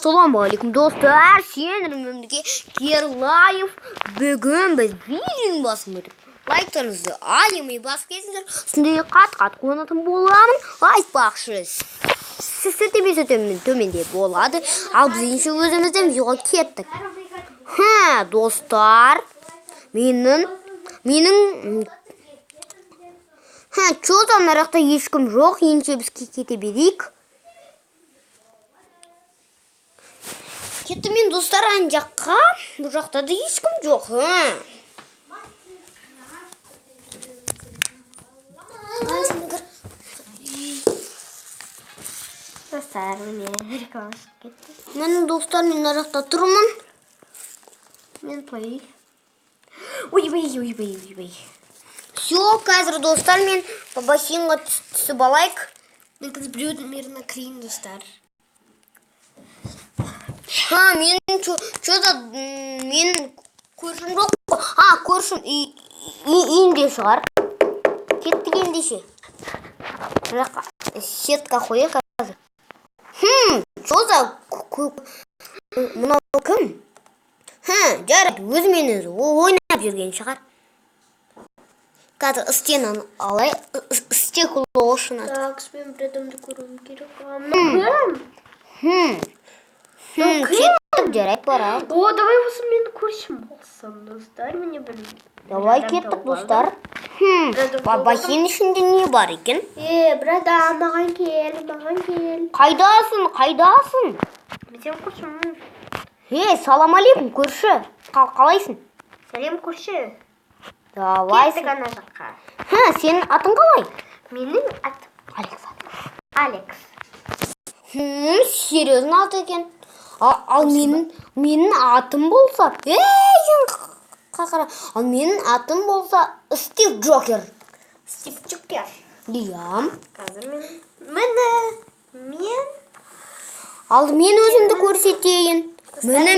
Assalamualaikum dostlar. Senimizge Gerlayev. Bugün biz videonun basmıyorduk. Like'larınızı alayım basıp geçsiniz. Şimdi kat konatım bolamın. Like bakışırız. Siz de bize tömende boladı. Al biz şu özümüzden yola kettik. Ha dostlar. Menin çoğu zamanlarda hiç kim yok. Yine biz ketebildik. Kettim men dostlar anjakka. Bu жақта da hiç kim yok. Dostlar Men dostlar men жақта тұрмын. мен той. Ой. Все, қазір достар мен бассейнге түсіп алайық. Мен қазір біреудің меріне кірейін достар. Мен мен көршім жоқ. Көршім үйінде шығар. Кеттік ендеше. Сетка қояйық қазір. Жоза мынау кім? Жарайды, өзімен өзі ойнап жүрген шығар. Қазір стенаны алай, стекло ошына. Так, мен бір адамды көруім керек. Кеттік, жарайды барайық. О, давай осы мен көршім болсам, достар, міне бір. Давай кеттік, достар. Бассейн ішінде не бар екен? Бір адам, маған кел. Қайдасың? Мен сен көршім. Салам алейкум, көрші. Қалайсың? Сәлем көрші. Давай. Кеттік ана жаққа. Сенің атың қалай? Менің атым Алекс. Серьезно аты екен. Ал менің атым болса, ал менің атым болса Стив Джокер. Стив Джокер. Иә. Қазір мен. Ал мен өзімді көрсетейін. Міне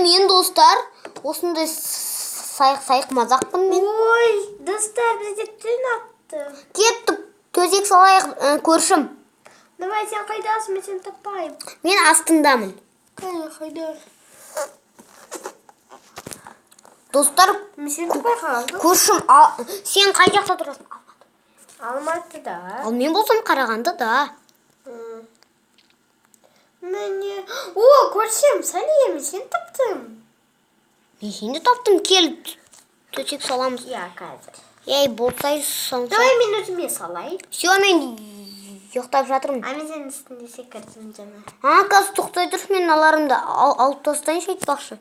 мен достар. Осындай сайық мазақпын мен. Ой, достар, бізде түн атты. Кеттік, төсек салайық көршім. Давай, сен қайдасың, мен сені таппаймын. Мен астындамын. Қайда? Достар, Мен сені таппай қалдым. көршім, сен қай жақта тұрасың? Алматыда. Ал мен болсам Қарағандыда. Міне. О, көршім, сәлем, мен сені таптым. Мен сені таптым, кел, төсек саламыз. Я, қазір. Болсай салса. Давай мен өзіме салайын. Все, мен ұйықтап жатырмын. Мен сенің үстінде секірдім жаңа. Қазір тоқтай тұрып, мен аларымды алып тастайыншы айтпақшы.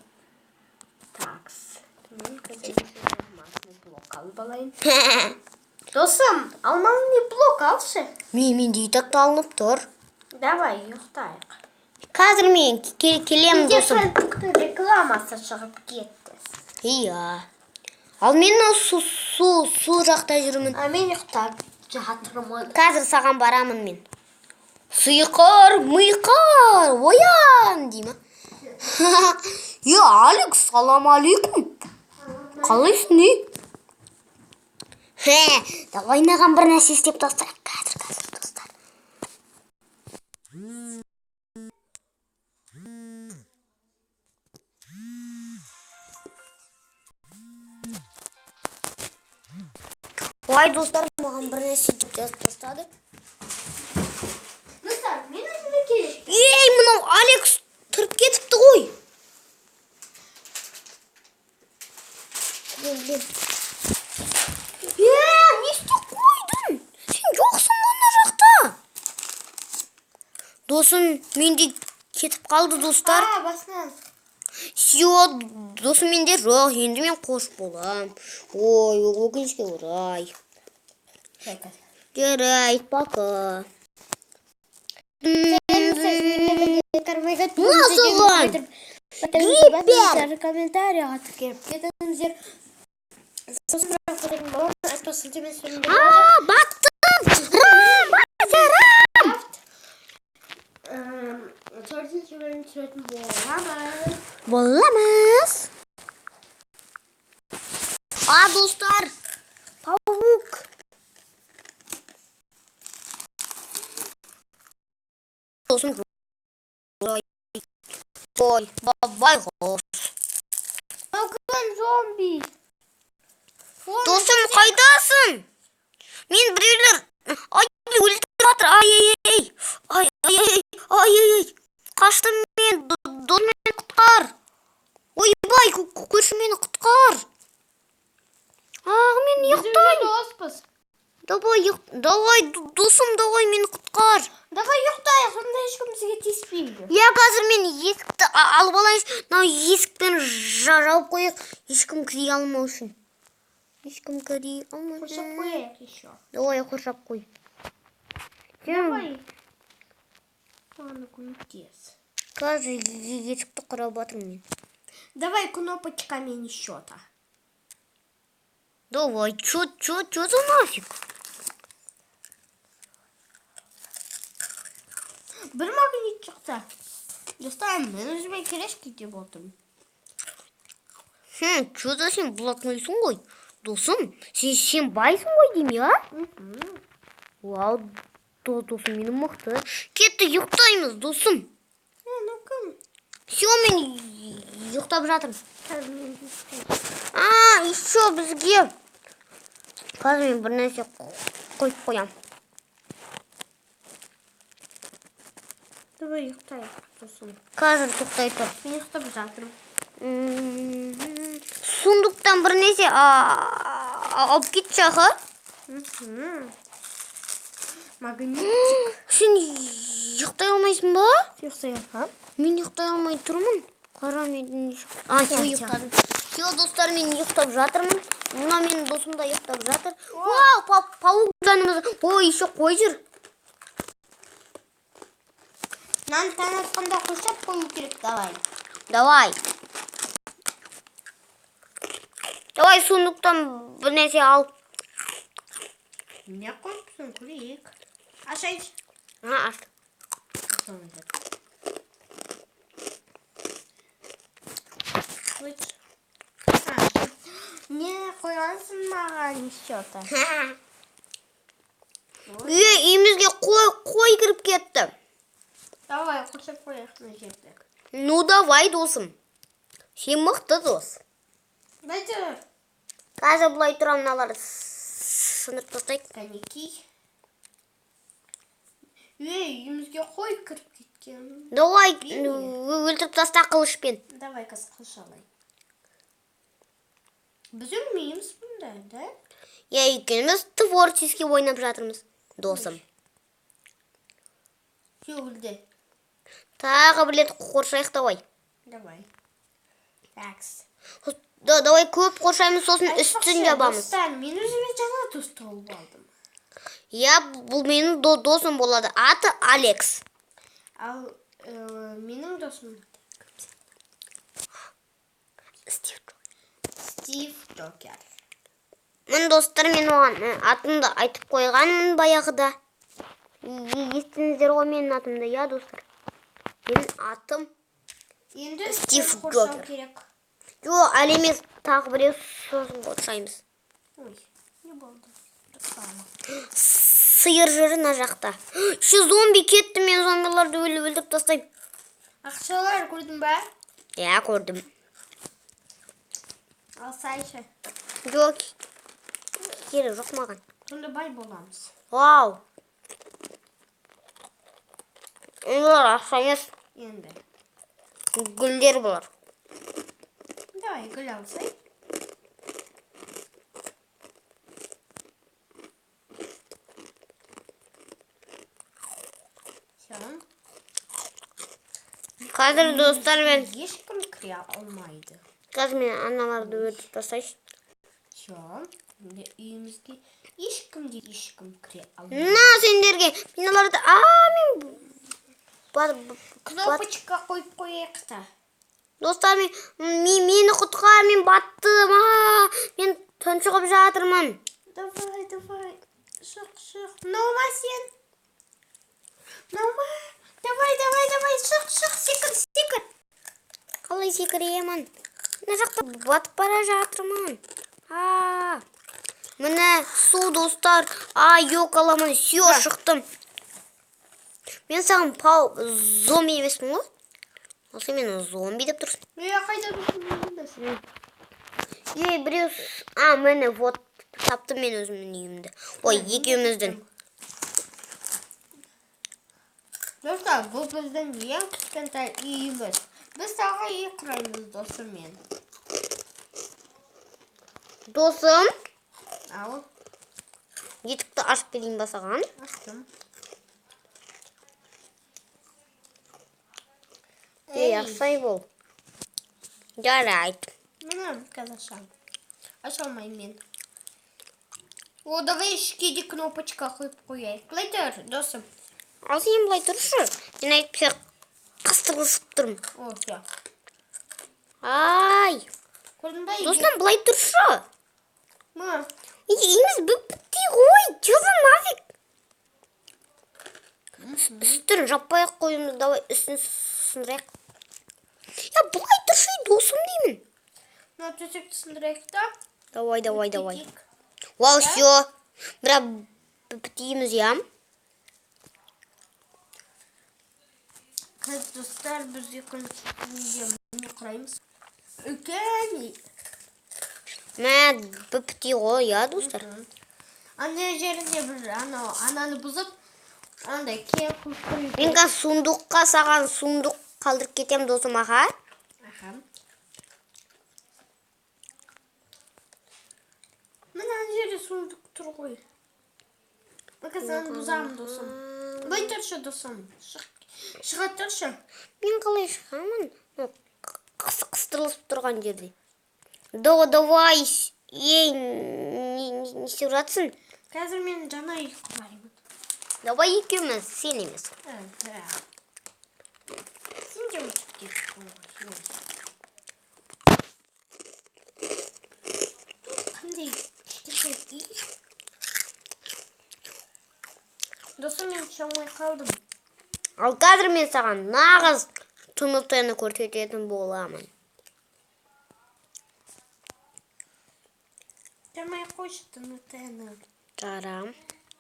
Такс. Мен қазір блок алып алайын. Досым, алманы блок алшы. Менде итакты алынып тұр. Давай, ұйықтайық. Қазір мен келемін досым. Рекламасы шығып кетті. Иә. Ал мен су жақта жүрмін. Мен ұйықтап жатырмын. Қазір саған барамын мен. Сыйқыр, мыйқыр, оян, деймі. Алекс, салам алейкум. Қалайсың, Давай наған бір нәрсе істеп тастайық. Қазір, достар. Ой, достар, маған бір нәрсе істеп тастады. Достар, мен өзіме керек. Мынау Алекс тұрып кетіпті ғой. Не істеп қойдың? Сен жоқсың ғана жақта. Досым, менде кетіп қалды, достар. Басынан. Досым менде жоқ, енді мен қош болам. Ой, өкінішке орай. Жарайды, пока. Насылған? Ребят! Комментарияға тіркеліп кетіңіздер. Сосын рахмет болған айтпасын демен сөйлемдер. Баттым! Төртінші бөлім түсіретін боламыз. Боламыз. Достар, паук. досым. Ой, байғұс. Bakın zombi. Досым, қайдасың? Мен біреулер өлтіріп жатыр. Ай. Қаштым мен. Досым мені құтқар. Ойбай, көрші мені құтқар. Мен ұйықтаймын. Доспыз. Давай, досым, давай мені құтқар. Давай ұйықтайық, сонда ешкім бізге тиіспейді. Я қазір мен есікті алып алайыншы. Есікпен жауып қойып, ешкім кіре алмау үшін. Ешкім кіре алмау үшін. Қоршап қояйық еще. Давай, қоршап қой. Давай. Ладно, көмектес. Қазір есікті құрап жатырмын мен. Давай кнопочками счета. Давай, чё за нафиг? Bir magnet çıktı. Достаем, мен өзіме керешке деп отырмын. Чё за сен блатнойсың ғой? Досым, сен байсың ғой деймін, я? Вау, досым менің мықты. Кетті, ұйықтаймыз, досым. Ну кім? Все, мен ұйықтап жатырмын. Еще бізге. Қазір мен бір нәрсе қойып қоям. Давай ұйықтайық, досым. Қазір тоқтай тұр. Мен ұйықтап жатырмын. Сундуктан бір нәрсе алып кетші аға. Магнитик. Сен ұйықтай алмайсың ба? Ұйықтайық. Мен ұйықтай алмай тұрмын. Қара мен ұйықтадым. Все, достар, мен ұйықтап жатырмын. Мына менің досым да ұйықтап жатыр. Вау, пауық жанымызда. Ой, еще қой жүр. Нан таң атқанда қоршап қою керек, Давай. Давай сундуктан бір нәрсе ал. Не қойыпсың, көрейік. Ашайыншы. Аш. Не қойғансың маған счета. Үйімізге қой кіріп кетті. Давай, қоршап қояйық мына жерді. Ну, давай, досым. Сен мықты дос. Бәйтір. Қазір бұлай тұра мыналарды сындырып тастайық. Кәнекей. Үйімізге қой кіріп кеткен. Давай, өлтіріп таста қылышпен. Давай, қыз қылыш алайын. Біз өлмейміз бұнда, да? Я екеніміз творчески ойнап жатырмыз, досым. Өлді. Тағы білет қоршайық, давай. Давай. Такс. Давай көп қоршаймыз, сосын үстін жабамыз. Достар, мен өзіме жаңа дос тауып алдым. Я, бұл менің досым болады. Аты Алекс. Ал менің досым Стив Джокер. Мен достар, мен оған атымды айтып қойғанмын баяғыда. Естіңіздер ғой менің атымды, я, достар. Менің атым Енді Стив қоршау Джокер. керек. Жо, әлемес тағы біреу сосын қоршаймыз. Ой, не болды? Сиыр жүрі мына жақта. Шу зомби кетті, мен зомбиларды өлтіріп тастаймын. Ақшалар көрдің ба? Я, көрдім. Алсайшы. Жоқ, керек жоқ маған. Сонда бай боламыз. Вау. Олар ақша емес, Енді. гүлдер болар. Давай, гүл алсай. Қазір достар, мен Ешкім кіре алмайды. қазір мен аналарды өлтіріп тастайшы. Үйімізге ешкім кіре алмайды. На, сендерге аналарды, мен Кнопочка қойып қояйық та. достар, мені құтқар, мен баттым. Мен тұншығып жатырмын. Давай. Шық. Наума сен. Наума. Давай. Шық. Секір. Қалай секіремін? Мына жақта батып бара жатырмын. Міне су, достар. Йок аламын. Сё, шықтым. Мен саған зомби емеспін ғой. Осы мені зомби деп тұрсың. Қайда досым? Біреу... Мені вот таптым мен өзімнің үйімді. Ой, екеуміздің. Достар, бұл біздің ең кішкентай үйіміз. Біз тағы үй құраймыз досыммен. Досым, Ал, етікті ашып берейін ба саған? аштым. Ашпай бол. Жарайды. Мені қазір ашам. Аша алмаймын мен. О, давай ішке де кнопочка қойып қояйық. Былай тұр, досым. Ал сен былай тұршы. Мен айтпай қыстырғысып тұрмын. О, все. Ай, Көрдің ба? достым былай тұршы. Ма? Иміз бітті ғой. Чего нафиг? Үстін жаппай қойымыз. Давай үстін сындырайық. Я, былай тұршы досым деймін. Мына төсекті сындырайық та. Давай. Кетейік. Вау, все. Бірақ бітейміз, я. Қазір достар, біз екінші не құраймыз? Үлкен. Мә, бітей ғой, я, достар. Ана жерінде бір ананы бұзып, андай кен қылып қойып. Мен қазір сундыққа саған сундық қалдырып кетем досым, аға. Аха. Мына жерде сундық тұр ғой. Қазір бұзамын досым. Былай тұршы досым. Шыға тұршы. Мен қалай шығамын? Қыстырылып тұрған жерде. Давай, ей, не істеп жатсың? Қазір мен жаңа үй құраймын. Давай екеуміз, сен емес. Сен де ұмытып кеттің ғой. Қандай кішкентай үй? Досым, мен шамай қалдым. Ал қазір мен саған нағыз тұнықтыны көрсететін боламын. Шамай қойшы тұнықтыны. Жарам.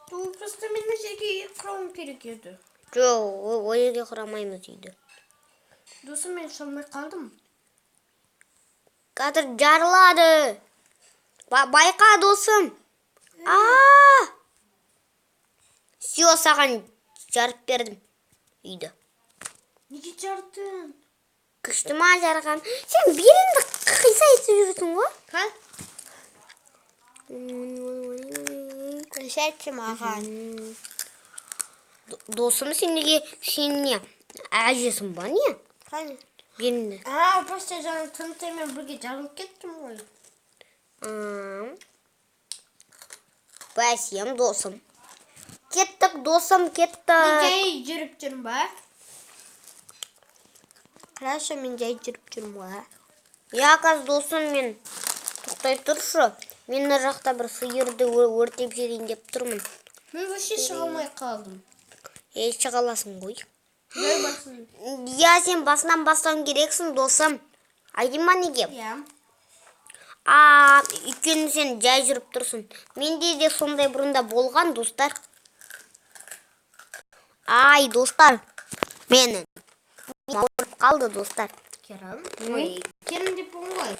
Просто мен мына жерге құрауым керек еді. Жоқ, ол жерге құрамаймыз дейді. Досым, мен шамай қалдым. Қазір жарылады. Байқа досым. Все, саған жарып бердім үйді. Неге жардың? Күшті ма жарған? Сен беліңді қиса етіп жүрсің ғой? Қа? Шәтшім аған. Досым, сен неге не? Әжесің ба не? Қане? Беліңді. Просто жаңа тұнықтаймен бірге жарылып кеттім ғой. Бәсем, досым. Кеттік, досым, кеттік. Мен жай жүріп жүрмін ба? Қарашы, мен жай жүріп жүрмін ба? Я, қаз, досым, мен тоқтай тұршы. Мен мына жақта бір сиырды өртеп жіберейін деп тұрмын. Мен вообще шыға алмай қалдым. Шыға аласың ғой. Жай басын. Я, сен басынан бастауың керексің, досым. Айдың ма неге? Я. Өйткені сен жай жүріп тұрсың. Менде де сондай бұрында болған, достар. Ай, достар. Менің ауырып қалды, достар. Керім? Ой, керім деп болмай.